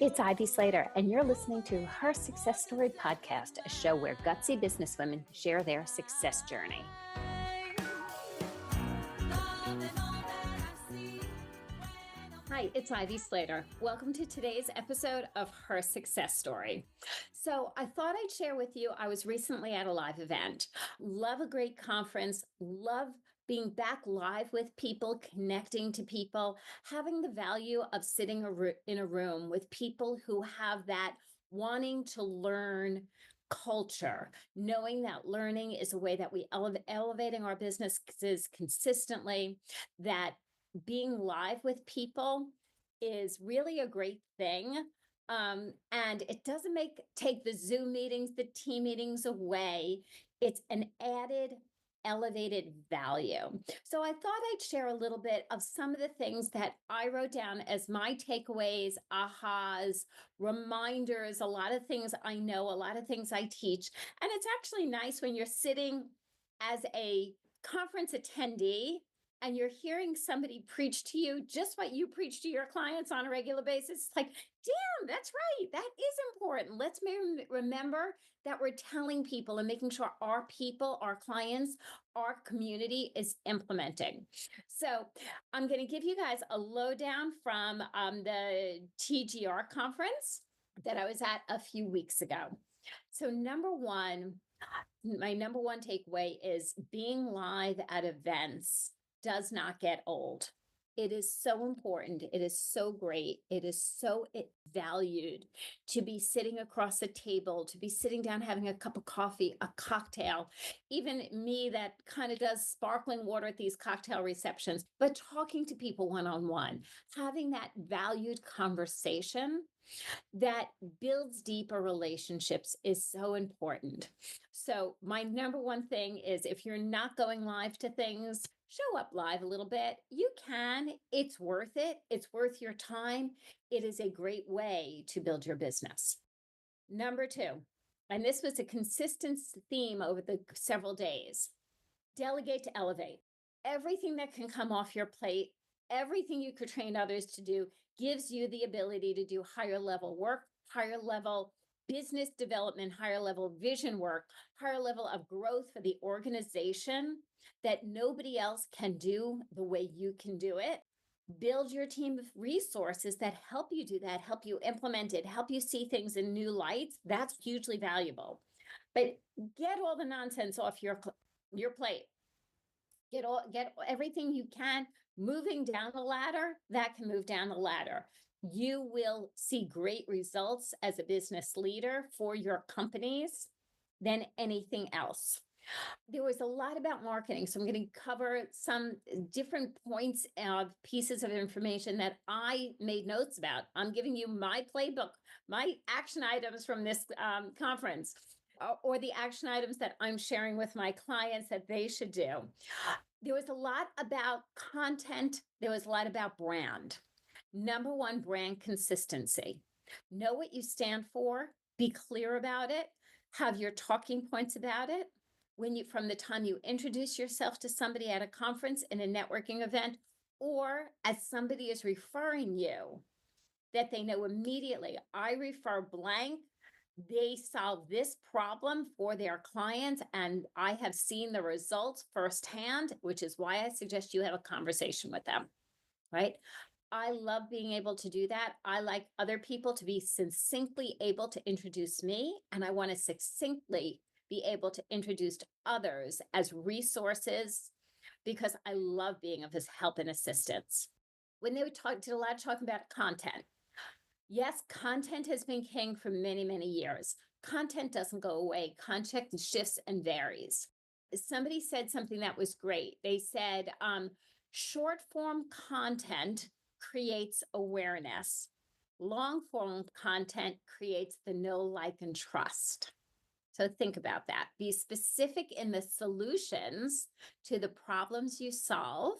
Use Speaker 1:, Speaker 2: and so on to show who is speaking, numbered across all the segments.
Speaker 1: It's Ivy Slater, and you're listening to Her Success Story podcast, a show where gutsy businesswomen share their success journey. Hi, it's Ivy Slater. Welcome to today's episode of Her Success Story. So I thought I'd share with you, I was recently at a live event. Love a great conference, love being back live with people, connecting to people, having the value of sitting in a room with people who have that wanting to learn culture, knowing that learning is a way that we elevating our businesses consistently, that being live with people is really a great thing. And it doesn't take the Zoom meetings, the team meetings away. It's an added elevated value. So I thought I'd share a little bit of some of the things that I wrote down as my takeaways, ahas, reminders, a lot of things I know, a lot of things I teach. And it's actually nice when you're sitting as a conference attendee and you're hearing somebody preach to you just what you preach to your clients on a regular basis. It's like, damn, that's right. That is important. Let's remember that we're telling people and making sure our people, our clients, our community is implementing. So I'm going to give you guys a lowdown from the TGR conference that I was at a few weeks ago. So my number one takeaway is being live at events does not get old. It is so important. It is so great. It is so valued to be sitting across a table, to be sitting down having a cup of coffee, a cocktail, even me that kind of does sparkling water at these cocktail receptions, but talking to people one-on-one, having that valued conversation that builds deeper relationships is so important. So my number one thing is if you're not going live to things, show up live a little bit. You can. It's worth it. It's worth your time. It is a great way to build your business. Number two, and this was a consistent theme over the several days, delegate to elevate. Everything that can come off your plate, everything you could train others to do gives you the ability to do higher level work, higher level business development, higher level vision work, higher level of growth for the organization that nobody else can do the way you can do it. Build your team of resources that help you do that, help you implement it, help you see things in new lights. That's hugely valuable. But get all the nonsense off your plate. Get everything you can moving down the ladder that can move down the ladder. You will see great results as a business leader for your companies than anything else. There was a lot about marketing, so I'm going to cover some different points of pieces of information that I made notes about. I'm giving you my playbook, my action items from this conference, or the action items that I'm sharing with my clients that they should do. There was a lot about content. There was a lot about brand. Number one, brand consistency. Know what you stand for. Be clear about it. Have your talking points about it. From the time you introduce yourself to somebody at a conference, in a networking event, or as somebody is referring you, that they know immediately, I refer blank. They solve this problem for their clients, and I have seen the results firsthand, which is why I suggest you have a conversation with them, right? I love being able to do that. I like other people to be succinctly able to introduce me, and I want to succinctly be able to introduce others as resources because I love being of help and assistance. When they did a lot of talking about content. Yes, content has been king for many, many years. Content doesn't go away. Content shifts and varies. Somebody said something that was great. They said, short form content creates awareness. Long form content creates the know, like, and trust. So think about that. Be specific in the solutions to the problems you solve.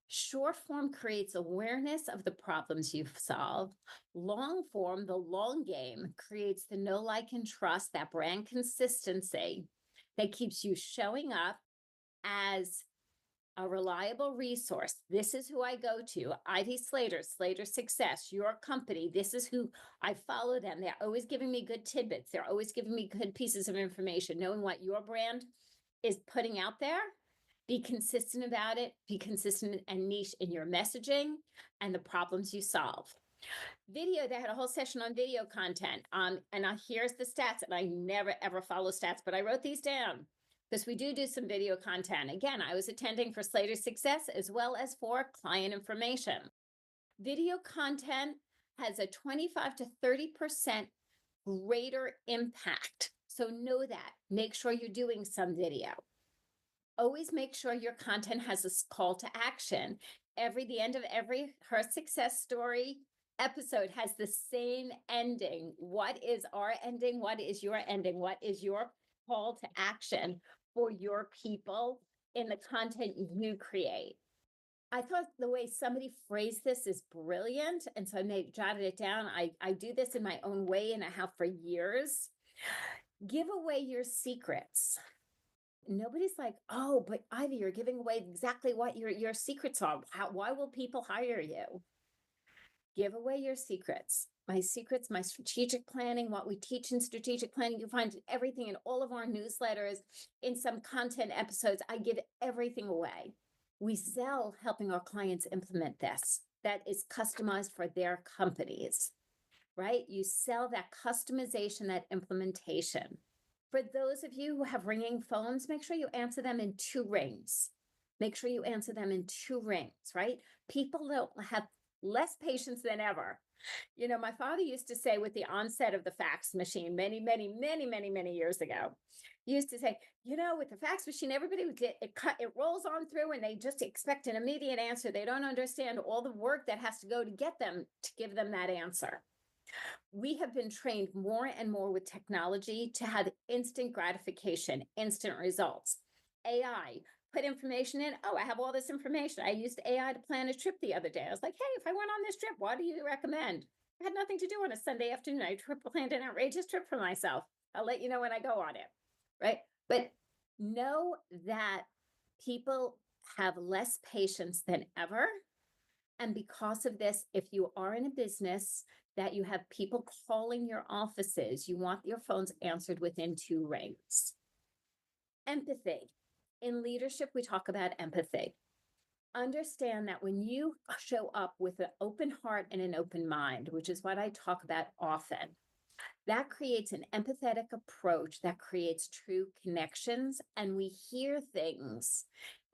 Speaker 1: Short form creates awareness of the problems you've solved. Long form, the long game, creates the know, like, and trust, that brand consistency that keeps you showing up as a reliable resource. This is who I go to. Ivy Slater, Slater Success, your company. This is who I follow them. They're always giving me good tidbits. They're always giving me good pieces of information, knowing what your brand is putting out there. Be consistent about it. Be consistent and niche in your messaging and the problems you solve. Video, they had a whole session on video content. Here's the stats, and I never ever follow stats, but I wrote these down because we do some video content. Again, I was attending for Slater Success as well as for client information. Video content has a 25 to 30% greater impact. So know that. Make sure you're doing some video. Always make sure your content has a call to action. The end of every Her Success Story episode has the same ending. What is our ending? What is your ending? What is your call to action for your people in the content you create? I thought the way somebody phrased this is brilliant. And so I jotted it down. I do this in my own way, and I have for years. Give away your secrets. Nobody's like, oh, but Ivy, you're giving away exactly what your secrets are. Why will people hire you? Give away your secrets. My secrets, my strategic planning, what we teach in strategic planning. You find everything in all of our newsletters, in some content episodes. I give everything away. We sell helping our clients implement this. That is customized for their companies, right? You sell that customization, that implementation. For those of you who have ringing phones, make sure you answer them in 2 rings. Make sure you answer them in 2 rings, right? People don't have less patience than ever. You know, my father used to say, with the onset of the fax machine many years ago, he used to say, you know, with the fax machine, everybody would get it rolls on through and they just expect an immediate answer. They don't understand all the work that has to go to get them to give them that answer. We have been trained more and more with technology to have instant gratification, instant results. AI, put information in. Oh, I have all this information. I used AI to plan a trip the other day. I was like, hey, if I went on this trip, what do you recommend? I had nothing to do on a Sunday afternoon. I planned an outrageous trip for myself. I'll let you know when I go on it, right? But know that people have less patience than ever. And because of this, if you are in a business that you have people calling your offices, you want your phones answered within 2 rings. Empathy. In leadership, we talk about empathy. Understand that when you show up with an open heart and an open mind, which is what I talk about often, that creates an empathetic approach that creates true connections, and we hear things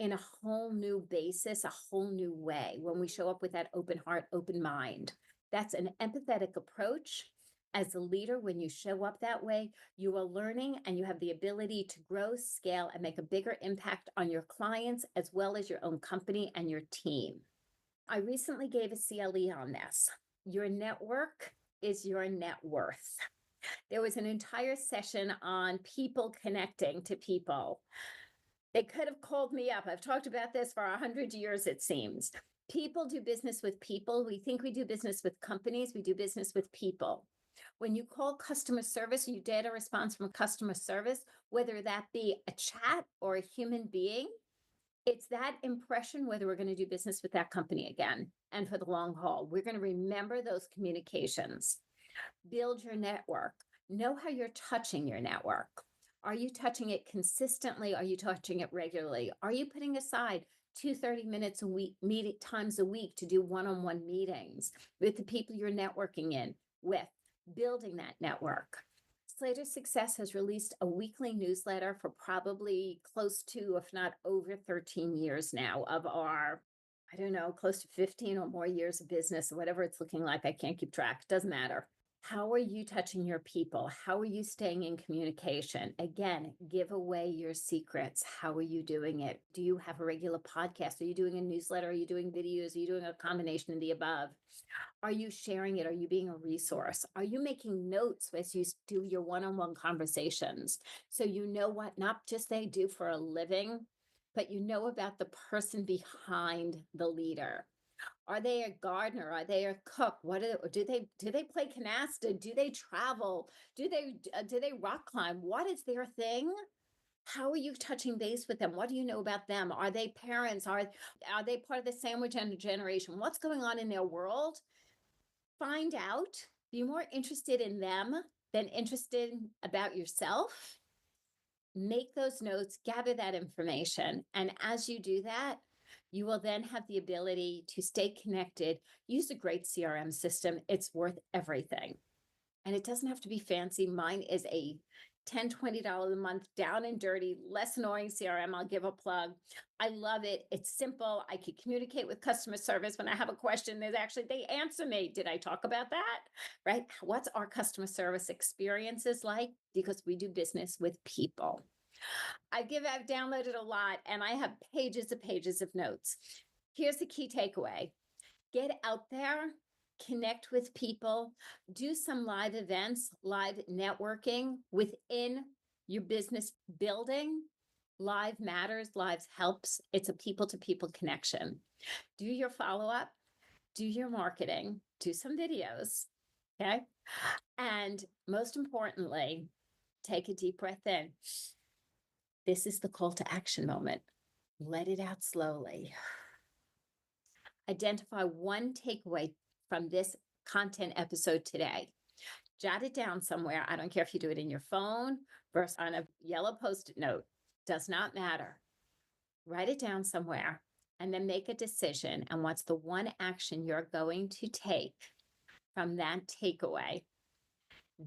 Speaker 1: in a whole new basis, a whole new way when we show up with that open heart, open mind. That's an empathetic approach. As a leader, when you show up that way, you are learning and you have the ability to grow, scale, and make a bigger impact on your clients as well as your own company and your team. I recently gave a CLE on this. Your network is your net worth. There was an entire session on people connecting to people. They could have called me up. I've talked about this for 100 years, it seems. People do business with people. We think we do business with companies. We do business with people. When you call customer service, you get a response from customer service, whether that be a chat or a human being, it's that impression whether we're going to do business with that company again and for the long haul. We're going to remember those communications. Build your network. Know how you're touching your network. Are you touching it consistently? Are you touching it regularly? Are you putting aside 30 minutes a week, times a week to do one-on-one meetings with the people you're networking in with, building that network? Slater Success has released a weekly newsletter for probably close to, if not over 13 years now of our, I don't know, close to 15 or more years of business, whatever it's looking like. I can't keep track. Doesn't matter. How are you touching your people? How are you staying in communication? Again, give away your secrets. How are you doing it? Do you have a regular podcast? Are you doing a newsletter? Are you doing videos? Are you doing a combination of the above? Are you sharing it? Are you being a resource? Are you making notes as you do your one-on-one conversations? So you know what not just they do for a living, but you know about the person behind the leader. Are they a gardener? Are they a cook? Do they play canasta? Do they travel? Do they rock climb? What is their thing? How are you touching base with them? What do you know about them? Are they parents? Are they part of the sandwich generation? What's going on in their world? Find out. Be more interested in them than interested about yourself. Make those notes, gather that information. And as you do that, you will then have the ability to stay connected. Use a great CRM system. It's worth everything. And it doesn't have to be fancy. Mine is a $10, $20 a month, down and dirty, less annoying CRM. I'll give a plug. I love it. It's simple. I can communicate with customer service when I have a question. They answer me. Did I talk about that? Right? What's our customer service experiences like? Because we do business with people. I've downloaded a lot and I have pages of notes. Here's the key takeaway. Get out there, connect with people, do some live events, live networking within your business building. Live matters, live helps. It's a people to people connection. Do your follow up, do your marketing, do some videos. Okay. And most importantly, take a deep breath in. This is the call to action moment. Let it out slowly. Identify one takeaway from this content episode today. Jot it down somewhere. I don't care if you do it in your phone versus on a yellow Post-it note. Does not matter. Write it down somewhere and then make a decision. And what's the one action you're going to take from that takeaway?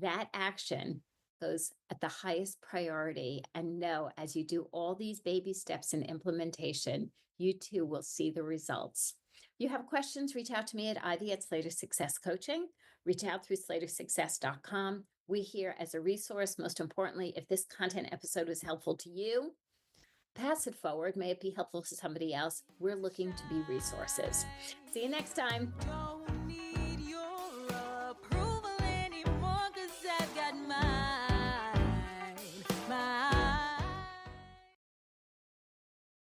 Speaker 1: That action goes at the highest priority. And know, as you do all these baby steps in implementation, you too will see the results. You have questions, reach out to me at Ivy@Slater Success Coaching. Reach out through slatersuccess.com. We're here as a resource. Most importantly, if this content episode was helpful to you, pass it forward. May it be helpful to somebody else. We're looking to be resources. See you next time.